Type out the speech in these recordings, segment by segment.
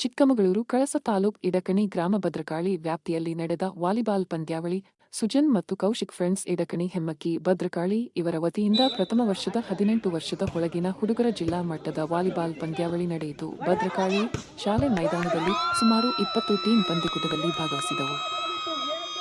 ಚಿಕ್ಕಮಗಳೂರು ಕಳಸ ತಾಲೂಕ್ ಇಡಕಣಿ ಗ್ರಾಮ ಭದ್ರಕಾಳಿ ವ್ಯಾಪ್ತಿಯಲ್ಲಿ ನಡೆದ ವಾಲಿಬಾಲ್ ಪಂದ್ಯಾವಳಿ ಸುಜನ್ ಮತ್ತು ಕೌಶಿಕ್ ಫ್ರೆಂಡ್ಸ್ ಇಡಕಣಿ ಹೆಮ್ಮಕ್ಕಿ ಭದ್ರಕಾಳಿ ಇವರ ವತಿಯಿಂದ ಪ್ರಥಮ ವರ್ಷದ 18 ವರ್ಷದ ಒಳಗಿನ ಹುಡುಗರ ಜಿಲ್ಲಾ ಮಟ್ಟದ ವಾಲಿಬಾಲ್ ಪಂದ್ಯಾವಳಿ ನಡೆಯಿತು. ಭದ್ರಕಾಳಿ ಶಾಲೆ ಮೈದಾನದಲ್ಲಿ ಸುಮಾರು 20 ಟೀಮ್ ಪಂದ್ಯಕೂಟದಲ್ಲಿ ಭಾಗವಹಿಸಿದವು.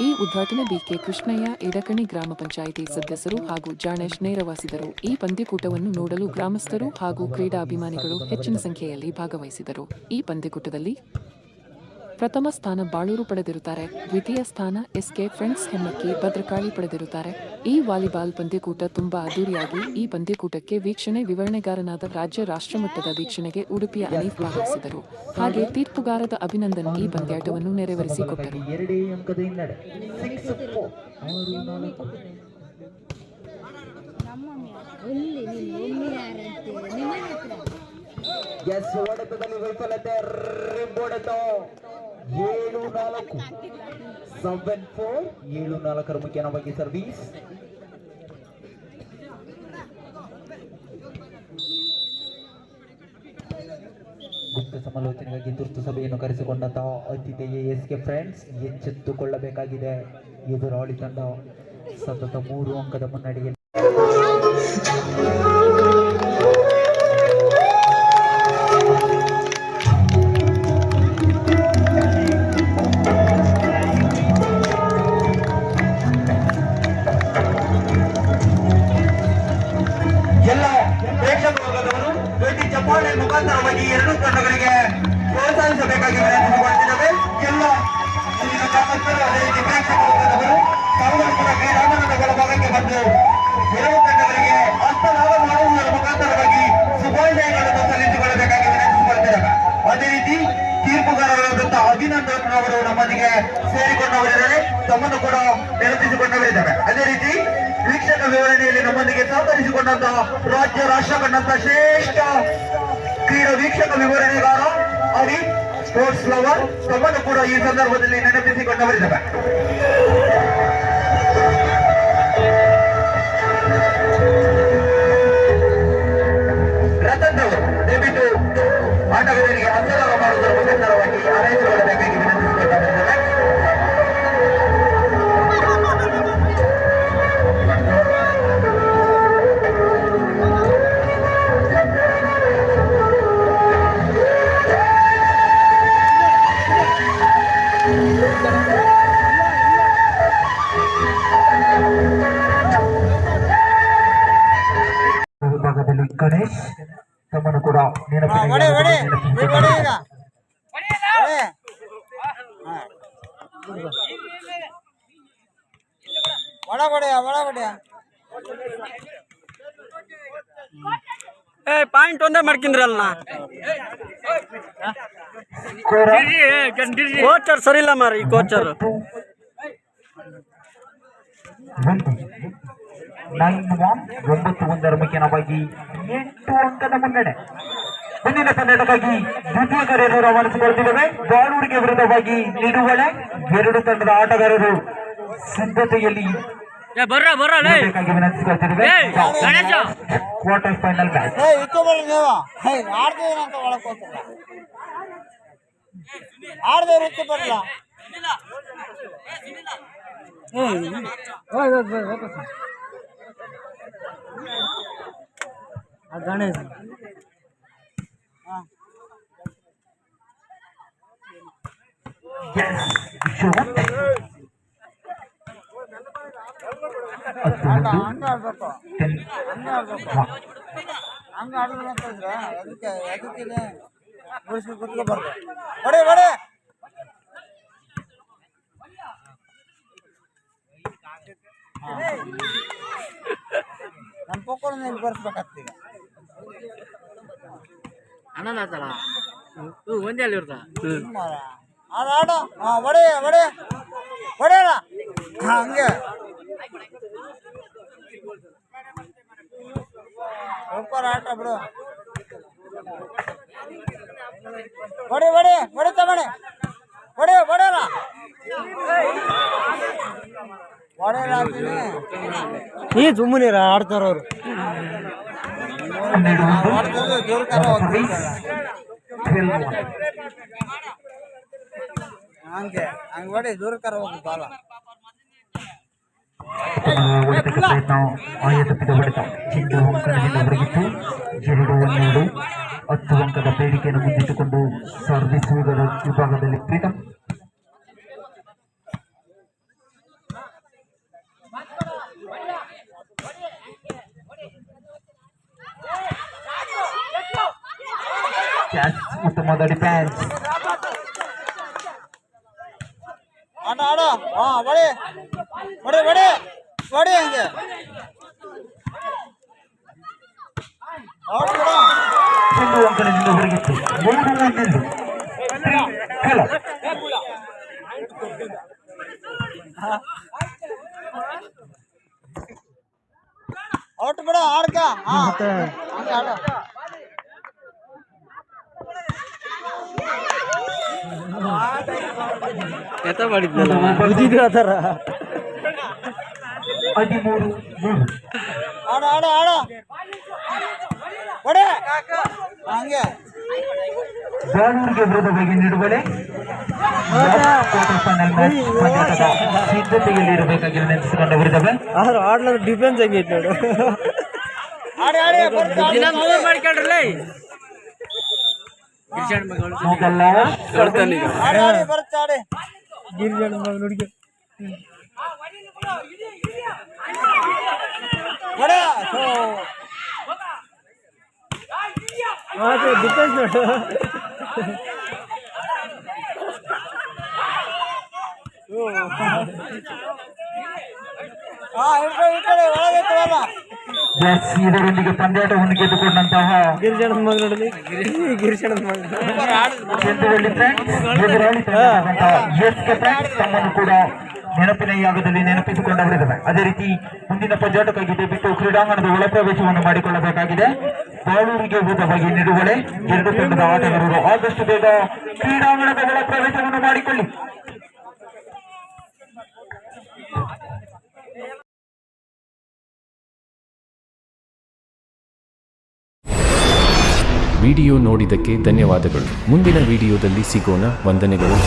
ಈ ಉದ್ಘಾಟನೆ ಬಿಕೆ ಕೃಷ್ಣಯ್ಯ ಇಡಕಣಿ ಗ್ರಾಮ ಪಂಚಾಯಿತಿ ಸದಸ್ಯರು ಹಾಗೂ ಜಾಣೇಶ್ ನೇರವಾಸಿದರು. ಈ ಪಂದ್ಯಕೂಟವನ್ನು ನೋಡಲು ಗ್ರಾಮಸ್ಥರು ಹಾಗೂ ಕ್ರೀಡಾಭಿಮಾನಿಗಳು ಹೆಚ್ಚಿನ ಸಂಖ್ಯೆಯಲ್ಲಿ ಭಾಗವಹಿಸಿದರು. ಈ ಪಂದ್ಯಕೂಟದಲ್ಲಿ ಪ್ರಥಮ ಸ್ಥಾನ ಬಾಳೂರು ಪಡೆದಿರುತ್ತಾರೆ, ದ್ವಿತೀಯ ಸ್ಥಾನ ಎಸ್ಕೆ ಫ್ರೆಂಡ್ಸ್ ಹೆಮ್ಮಕ್ಕಿ ಭದ್ರಕಾಳಿ ಪಡೆದಿರುತ್ತಾರೆ. ಈ ವಾಲಿಬಾಲ್ ಪಂದ್ಯಕೂಟ ತುಂಬಾ ಅದ್ದೂರಿಯಾಗಿ ಈ ಪಂದ್ಯಕೂಟಕ್ಕೆ ವೀಕ್ಷಣೆ ವಿವರಣೆಗಾರನಾದ ರಾಜ್ಯ ರಾಷ್ಟ್ರಮಟ್ಟದ ವೀಕ್ಷಣೆಗೆ ಉಡುಪಿಯ ಅನೀಫ್ ಭಾಗವಹಿಸಿದರು. ಹಾಗೆ ತೀರ್ಪುಗಾರದ ಅಭಿನಂದನ್ ಈ ಪಂದ್ಯಾಟವನ್ನು ನೆರವೇರಿಸಿಕೊಟ್ಟರು. ವೈಫಲ್ಯತೆ 7-4 ಮುಖ್ಯವಾಗಿ ಸರ್ವೀಸ್. ಗುಪ್ತ ಸಮಾಲೋಚನೆಗಾಗಿ ತುರ್ತು ಸಭೆಯನ್ನು ಕರೆಸಿಕೊಂಡಂತಹ ಅತಿಥಿಯೇ ಎಸ್ಕೆ ಫ್ರೆಂಡ್ಸ್ ಎಚ್ಚೆತ್ತುಕೊಳ್ಳಬೇಕಾಗಿದೆ. ಎದುರಾಳಿ ತಂಡ ಸತತ 3 ಅಂಕದ ಮುನ್ನಡೆಯಲ್ಲಿ ಮುಖಾಂತರವಾಗಿ ಎರಡೂ ತಂಡಗಳಿಗೆ ಪ್ರೋತ್ಸಾಹಿಸಬೇಕಾಗಿ ವಿನಂತಿಸಿಕೊಳ್ಳುತ್ತಿದ್ದೇವೆ. ಎಲ್ಲ ಗ್ರಾಮಸ್ಥರು ಅದೇ ರೀತಿ ಪ್ರೇಕ್ಷಕರು ತಾವುಗಳು ಕೂಡ ಕ್ರೀಡಾಂಗಣದ ಒಳಭಾಗಕ್ಕೆ ಬಂದು ಎರಡೂ ತಂಡಗಳಿಗೆ ಹಸ್ತಲಾಭ ಮಾಡುವುದರ ಮುಖಾಂತರವಾಗಿ ಶುಭಾಶಯಗಳನ್ನು ಸಲ್ಲಿಸಿಕೊಳ್ಳಬೇಕಾಗಿ ವಿನಂತಿಸಿಕೊಳ್ಳುತ್ತಿದ್ದೇವೆ. ಅದೇ ರೀತಿ ತೀರ್ಪುಗಾರರಾದಂಥ ಅಭಿನಂದನ್ ಅವರು ನಮ್ಮೊಂದಿಗೆ ಸೇರಿಕೊಂಡವರಿದ್ದಾರೆ, ತಮ್ಮನ್ನು ಕೂಡ ನೆನಪಿಸಿಕೊಂಡವರಿದ್ದಾರೆ. ಅದೇ ರೀತಿ ವೀಕ್ಷಕ ವಿವರಣೆಯಲ್ಲಿ ನಮ್ಮೊಂದಿಗೆ ಸಹಕರಿಸಿಕೊಂಡಂತಹ ರಾಜ್ಯ ರಾಷ್ಟ್ರ ಕಂಡಂತ ಶ್ರೇಷ್ಠ ಕ್ರೀಡಾ ವೀಕ್ಷಕ ವಿವರಣೆಗಾರ ಅವಿ ಸ್ಪೋರ್ಟ್ಸ್ ಲವರ್ ತಮ್ಮನ್ನು ಕೂಡ ಈ ಸಂದರ್ಭದಲ್ಲಿ ನೆನಪಿಸಿಕೊಂಡವರಿದ್ದಾರೆ. ರತನ್ ಅವರು ದಯವಿಟ್ಟು ಆಟಗಾರರಿಗೆ ಹಸ್ತಲಾಭ ಮಾಡುವುದರ ಮುಖಾಂತರವಾಗಿ ಆರೈಸಿಕೊಳ್ಳಬೇಕಾಗಿ ವಿನಂತಿಸಿಕೊಂಡಿದ್ದಾರೆ. ವಿಭಾಗದಲ್ಲಿ ಗಣೇಶ್ ತಮ್ಮನ್ನು ಕೂಡ ಪಾಯಿಂಟ್ ಒಂದೇ ಮಾಡ್ಕಿಂದ್ರಲ್ಲ ಕೋಚರ್ ಸರಿ ಇಲ್ಲ ಮಾರಿ. ಕೋಚರ್ 9-1 ಮುಖ್ಯವಾಗಿ 8 ಅಂಕದ ಮುನ್ನಡೆ. ಮುಂದಿನ ಪಂದ್ಯಕ್ಕಾಗಿ ದ್ವಿತೀಯ ಕರೆಯನ್ನು ರವಾನಿಸಿಕೊಳ್ಳುತ್ತಿದ್ದೇವೆ. ಬಾಳೂರಿಗೆ ವಿರುದ್ಧವಾಗಿ ನಿಡುವಳೆ ಎರಡು ತಂಡದ ಆಟಗಾರರು ಸಿದ್ಧತೆಯಲ್ಲಿ ವಿನಂತಿಸಿಕೊಳ್ಳುತ್ತಿದ್ದೇವೆ. ಕ್ವಾರ್ಟರ್ ಫೈನಲ್ ಮ್ಯಾಚ್ ಗಣೇಶ್ ಹಂಗ ಆಡ್ಬೇಕಂತಂದ್ರೆ ಅದಕ್ಕೆ ಕೂತ್ಕೋಬಾರ್ದು. ಹೊಡೆ ಹೊಡೆ ನಮ್ಮ ಪೋಕೋನ ಬರ್ಸ್ಬೇಕಾಗ್ತ ಈಗ ಅನ್ನಲ್ಲ ಒಂದೇ ಅಲ್ಲಿ ಇರ್ತ ಆಡ ಹೊಡೆ ಹೊಡೆ ಹೊಡೆಯಲ್ಲ ಹಂಗೆ ಸೂಪರ್ ಆಟ ಬಿಡು. ಹೊಡೆ ಹೊಡೆ ಹೊಡೆ ತಗೊಡೆ ಹೊಡೆ ಹೊಡೆಯಲ್ಲ ಹೊಡೆಯಲ್ಲ ಅಂತೀನಿ. ನೀ ಸುಮ್ಮನೆ ಆಡ್ತಾರ ಅವ್ರು. 12-1. ಹಂಗೆ ಹಂಗೆ ಹೊಡಿ ದೂರಕರ ಹೋಗಿ ಬಾಲ ಹೊಡೆತಕ್ಕೆ ಪ್ರಯತ್ನ ಆಯತಪ್ಪಿದ ಹೊಡೆತ ಚೆಂಡು ಅಂಕಣದಿಂದ ಹೊರಗಿತ್ತು 2-12 10 ಅಂಕದ ಬೇಡಿಕೆಯನ್ನು ಮುಂದಿಟ್ಟುಕೊಂಡು ಸರ್ವಿಸ್ ವಿಭಾಗದಲ್ಲಿ ಪ್ರೀತಮ್ ಉತ್ತಮವಾದ ಡಿಫೆನ್ಸ್ ಆಟ ಆಡ ಹಾ ಹೊಡಿ ಹೊಡಿ ಹೊಡಿ ಹೊಡಿ ಹಂಗೆ ಔಟ್ ಬಿಡು ಚೆಂಡು ಅಂಕಣದಿಂದ ಹೊರಗಿತ್ತು 3-1 ಹೇಳ ಔಟ್ ಬಿಡು ಆಡ್ಕ ಹಾ ಹಂಗೆ ಆಡ ಎತ್ತ ಮಾಡಿದ್ನಲ್ಲ ಬುದ್ಧಿದ್ರು ಆ ಥರ 13-3 ಆಡ ಆಡ ಆಡ ಹೊಡಿ ಹಂಗೆ ಬಾಳೂರಿಗೆ ವಿರುದ್ಧವಾಗಿ ನೀಡುವಳೆ ಕ್ವಾರ್ಟರ್ ಫೈನಲ್ ಮ್ಯಾಚ್ ಪಂದ್ಯಾಟದ ಸಿದ್ಧತೆಯಲ್ಲಿ ಇರಬೇಕಾಗಿ ನೆನೆಸಿಕೊಂಡ ವಿರುದ್ಧವೇ ಆದ್ರೂ ಆಡ್ಲದ ಡಿಫೆನ್ಸ್ ಹೆಂಗೈತೆ ನೋಡು ಆಡಿ ಆಡಿ ದಿನ ಮೂವರ್ ಮಾಡ್ಕೊಂಡ್ರಲ್ಲ ಹೋಗಲ್ಲ ಆಡಿ ಆಡಿ ಬರುತ್ತೆ ಆಡಿ ಗಿರಿಜನ ಮಗ ನುಡಿಗೆ ಹೊಡಿ ಮತ್ತೆ ಡಿಫೆನ್ಸ್ ನೋಡು ಹಾ ಇಟ್ಕೊಳ್ಳಿ ಒಳಗೈತೆ ಅಲ್ಲ ಎಸ್ ಇದರೊಂದಿಗೆ ಪಂದ್ಯಾಟವನ್ನು ಗೆದ್ದುಕೊಂಡಂತಹ ಗಿರಿಜನದ ಮಗ ನೋಡಲಿ ಗಿರಿಜನದ ಮಗ ಚೆಂಡುಗಳಲ್ಲಿ ಫ್ರೆಂಡ್ಸ್ ಎದುರಾಳಿ ತಂಡವಾದಂತಹ ಎಸ್ ಕೆ ಫ್ರೆಂಡ್ಸ್ ತಮ್ಮನ್ನು ಕೂಡ ನೆನಪಿನ ಯಾಗದಲ್ಲಿ ನೆನಪಿಸಿಕೊಂಡವರಿದ್ದಾರೆ. ಅದೇ ರೀತಿ ಮುಂದಿನ ಪಂದ್ಯಾಟಕ್ಕಾಗಿ ದಯವಿಟ್ಟು ಕ್ರೀಡಾಂಗಣದ ಒಳ ಪ್ರವೇಶವನ್ನು ಮಾಡಿಕೊಳ್ಳಬೇಕಾಗಿದೆ. ಬಾಳೂರಿಗೆ ವಿರುದ್ಧವಾಗಿ ನಿಡುವಳೆ ಎರಡು ತಂಡದ ಆಟಗಾರರು ಆದಷ್ಟು ಬೇಗ ಕ್ರೀಡಾಂಗಣದ ಒಳ ಪ್ರವೇಶವನ್ನು ಮಾಡಿಕೊಳ್ಳಿ. ವಿಡಿಯೋ ನೋಡಿದ್ದಕ್ಕೆ ಧನ್ಯವಾದಗಳು. ಮುಂದಿನ ವಿಡಿಯೋದಲ್ಲಿ ಸಿಗೋಣ. ವಂದನೆಗಳು.